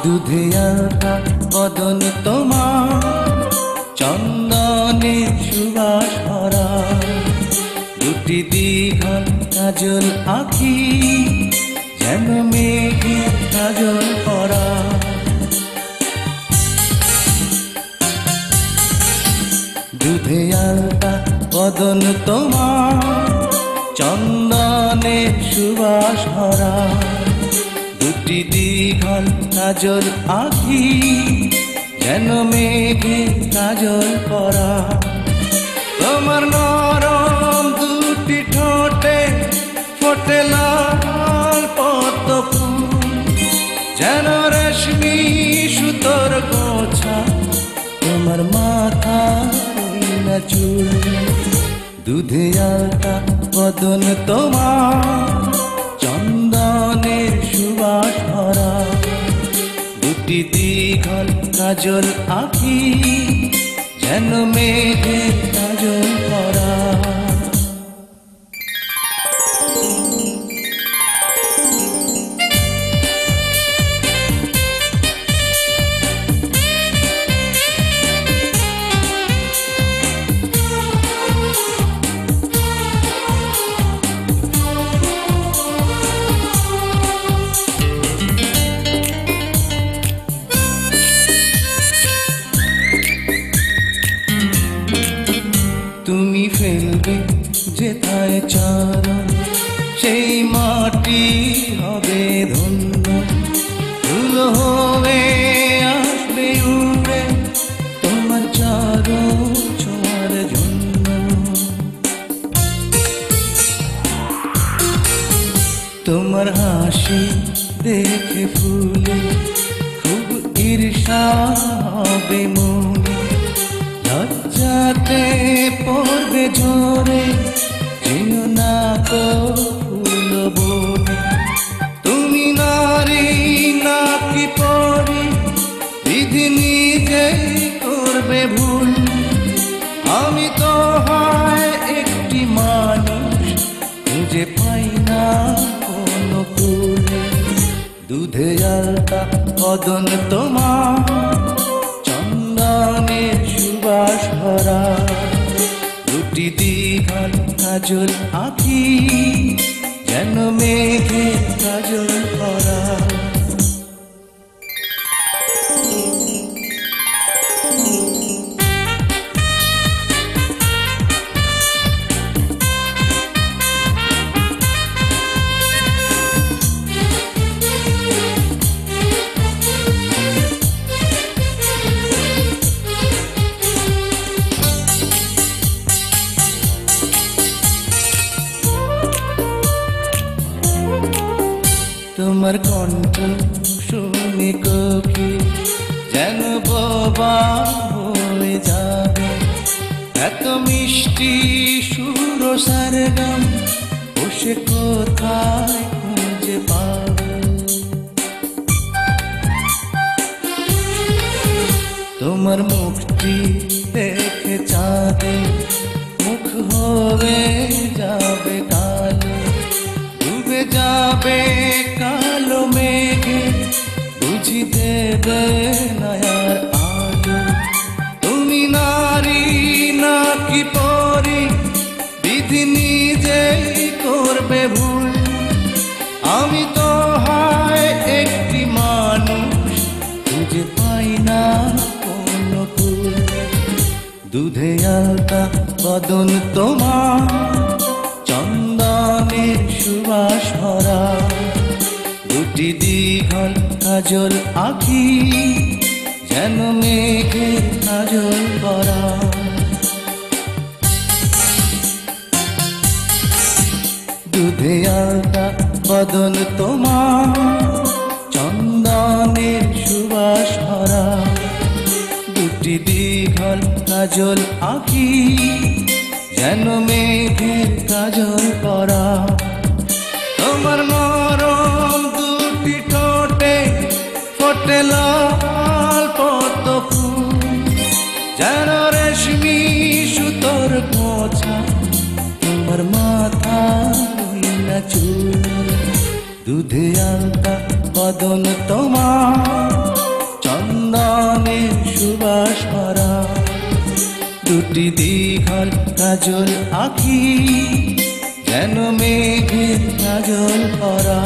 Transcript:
দুধে আলতা বদন তোমার, চন্দনে সুবাস ভরা, দুটি দীঘল কাজল আঁখি, যেন মেঘে কাজল পরা। দুধে আলতা বদন তোমার, চন্দনে সুবাস ভরা, দুটি দীঘল কাজল আঁখি, যেন মেঘে কাজল পরা। তোমার নরম দুটি ঠোঁটে ফোটে লাল পদ্ম ফুল, যেন রেশমি সুতোর গোছা, তোমার মাথা না চুল। দুধে আলতা বদন তোমার, চন্দনের সুবাস ভরা, দুটি দীঘল কাজল আঁখি, যেন মেঘে কাজল পরা। তুমি ফেলবে যেথায় চরণ, সেই মাটি হবে ধন্য, ধুলো হয়ে আসবে উড়ে তোমার চরণ ছোঁয়ার জন্য। তোমার হাসি দেখে ফুলে খুব ঈর্ষা হবে মনে, লজ্জাতে পড়বে ঝরে, যেও না কো ফুল বনে। তুমি নারী নাকি পরি, বিধি নিজেই করবে ভুল, আমি তো হয় একটি মানুষ, খুঁজে পাই না কোনো কুল। দুধে আলতা বদন তোমার, চন্দনের সুবাস ভরা, দুটি দীঘল কাজল আঁখি, যেন মেঘে কাজল পরা। তোমার কণ্ঠ শুনে কবি যেন বোবা হয়ে যাবে, এত মিষ্টি সুর সারগাম বসে কোথায় খুঁজে পাবে। তোমার মুখটি দেখে চাঁদে মুখ হয়ে যাবে কালো, ডুবে যাবে কালো মেঘে, বুঝি দেবে নয়ার আলো। তুমি নারী নাকি পরি, বিধি নিজেই করবে ভুল, আমি তো হয় একটি মানুষ, খুঁজে পাই না কোনো কুল। দুধে আলতা বদন তোমার, চন্দনের সুবাস ভরা, দুটি দীঘল কাজল আঁখি, যেন মেঘে কাজল পরা। দুধে আলতা বদন তোমার, চন্দনের সুবাস ভরা, দুটি দীঘল কাজল আঁখি, যেন মেঘে কাজল পরা। তোমার নরম দুটি ঠোঁটে ফোটে লাল পদ্ম ফুল, যেন রেশমি সুতোর গোছা, তোমার মাথা না চুল। দুধে আলতা বদন তোমার, চন্দনের সুবাস ভরা দুটি দীঘল কাজল আঁখি যেন মেঘের কাজল পরা।